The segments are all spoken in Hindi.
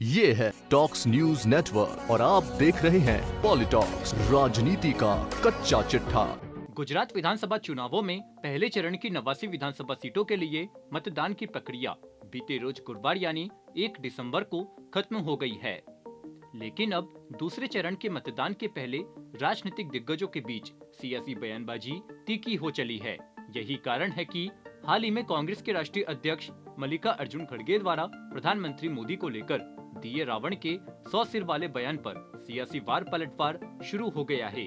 ये है टॉक्स न्यूज नेटवर्क और आप देख रहे हैं पॉलिटॉक्स, राजनीति का कच्चा चिट्ठा। गुजरात विधानसभा चुनावों में पहले चरण की 89 विधानसभा सीटों के लिए मतदान की प्रक्रिया बीते रोज गुरुवार यानी 1 दिसंबर को खत्म हो गई है। लेकिन अब दूसरे चरण के मतदान के पहले राजनीतिक दिग्गजों के बीच सियासी बयानबाजी तीखी हो चली है। यही कारण है कि हाल ही में कांग्रेस के राष्ट्रीय अध्यक्ष मल्लिकार्जुन खड़गे द्वारा प्रधानमंत्री मोदी को लेकर दिए रावण के 100 सिर वाले बयान पर सियासी वार पलटवार शुरू हो गया है।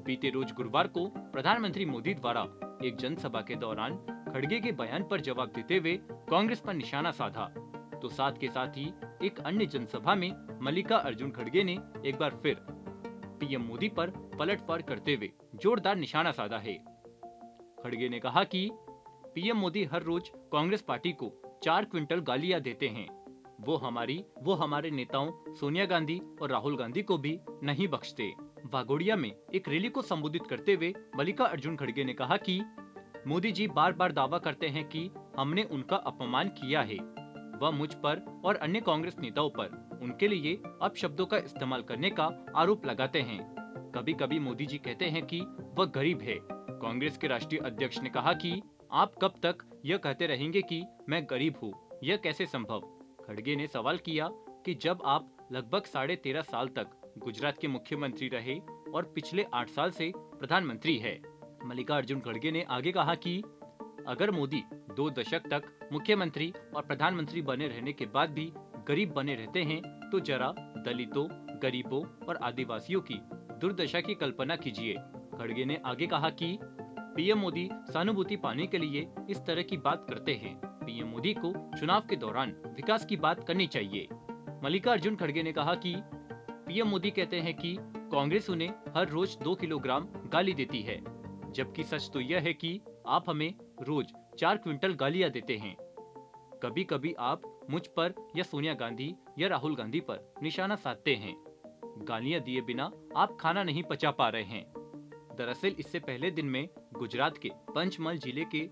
बीते रोज गुरुवार को प्रधानमंत्री मोदी द्वारा एक जनसभा के दौरान खड़गे के बयान पर जवाब देते हुए कांग्रेस पर निशाना साधा, तो साथ के साथ ही एक अन्य जनसभा में मल्लिकार्जुन खड़गे ने एक बार फिर पीएम मोदी पर पलटवार करते हुए जोरदार निशाना साधा है। खड़गे ने कहा कि पीएम मोदी हर रोज कांग्रेस पार्टी को 4 क्विंटल गालियां देते हैं। वो हमारे नेताओं सोनिया गांधी और राहुल गांधी को भी नहीं बख्शते। वाघोड़िया में एक रैली को संबोधित करते हुए मल्लिकार्जुन खड़गे ने कहा कि मोदी जी बार बार दावा करते हैं कि हमने उनका अपमान किया है। वह मुझ पर और अन्य कांग्रेस नेताओं पर उनके लिए अपशब्दों का इस्तेमाल करने का आरोप लगाते हैं। कभी कभी मोदी जी कहते हैं कि वह गरीब है। कांग्रेस के राष्ट्रीय अध्यक्ष ने कहा कि आप कब तक यह कहते रहेंगे कि मैं गरीब हूँ, यह कैसे संभव। खड़गे ने सवाल किया कि जब आप लगभग 13.5 साल तक गुजरात के मुख्यमंत्री रहे और पिछले 8 साल से प्रधानमंत्री है। मल्लिकार्जुन खड़गे ने आगे कहा कि अगर मोदी 2 दशक तक मुख्यमंत्री और प्रधानमंत्री बने रहने के बाद भी गरीब बने रहते हैं तो जरा दलितों, गरीबों और आदिवासियों की दुर्दशा की कल्पना कीजिए। खड़गे ने आगे कहा कि पीएम मोदी सहानुभूति पाने के लिए इस तरह की बात करते हैं। पीएम मोदी को चुनाव के दौरान विकास की बात करनी चाहिए। मल्लिकार्जुन खड़गे ने कहा कि पीएम मोदी कहते हैं कि कांग्रेस उन्हें हर रोज 2 किलोग्राम गाली देती है, जबकि सच तो यह है कि आप हमें रोज 4 क्विंटल गालियां देते हैं। कभी कभी आप मुझ पर या सोनिया गांधी या राहुल गांधी पर निशाना साधते हैं। गालियां दिए बिना आप खाना नहीं पचा पा रहे हैं। दरअसल इससे पहले दिन में गुजरात के पंचमहल जिले के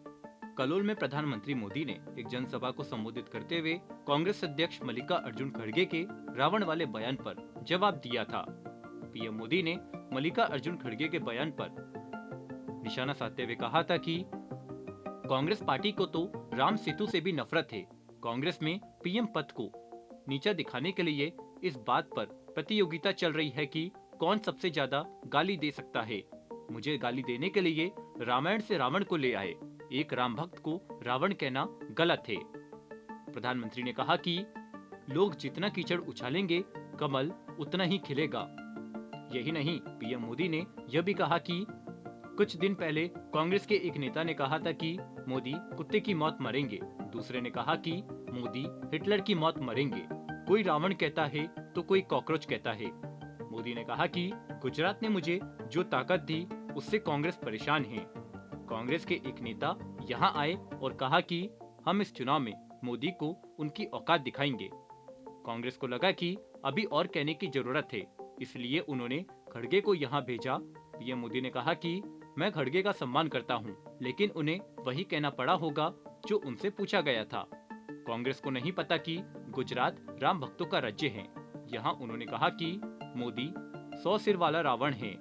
कलोल में प्रधानमंत्री मोदी ने एक जनसभा को संबोधित करते हुए कांग्रेस अध्यक्ष मल्लिकार्जुन खड़गे के रावण वाले बयान पर जवाब दिया था। पीएम मोदी ने मल्लिकार्जुन खड़गे के बयान पर निशाना साधते हुए कहा था कि कांग्रेस पार्टी को तो राम सेतु से भी नफरत है। कांग्रेस में पीएम पद को नीचा दिखाने के लिए इस बात पर प्रतियोगिता चल रही है कि कौन सबसे ज्यादा गाली दे सकता है। मुझे गाली देने के लिए रामायण से रावण को ले आए। एक राम भक्त को रावण कहना गलत है। प्रधानमंत्री ने कहा कि लोग जितना कीचड़ उछालेंगे कमल उतना ही खिलेगा। यही नहीं, पीएम मोदी ने यह भी कहा कि कुछ दिन पहले कांग्रेस के एक नेता ने कहा था कि मोदी कुत्ते की मौत मरेंगे। दूसरे ने कहा कि मोदी हिटलर की मौत मरेंगे। कोई रावण कहता है तो कोई कॉकरोच कहता है। मोदी ने कहा कि गुजरात ने मुझे जो ताकत दी उससे कांग्रेस परेशान है। कांग्रेस के एक नेता यहाँ आए और कहा कि हम इस चुनाव में मोदी को उनकी औकात दिखाएंगे। कांग्रेस को लगा कि अभी और कहने की जरूरत है, इसलिए उन्होंने खड़गे को यहाँ भेजा। पीएम मोदी ने कहा कि मैं खड़गे का सम्मान करता हूँ, लेकिन उन्हें वही कहना पड़ा होगा जो उनसे पूछा गया था। कांग्रेस को नहीं पता कि गुजरात राम भक्तों का राज्य है। यहाँ उन्होंने कहा कि मोदी 100 सिर वाला रावण है।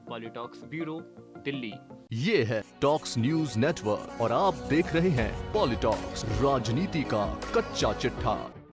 पॉलिटॉक्स ब्यूरो, दिल्ली। ये है टॉक्स न्यूज नेटवर्क और आप देख रहे हैं पॉलिटॉक्स, राजनीति का कच्चा चिट्ठा।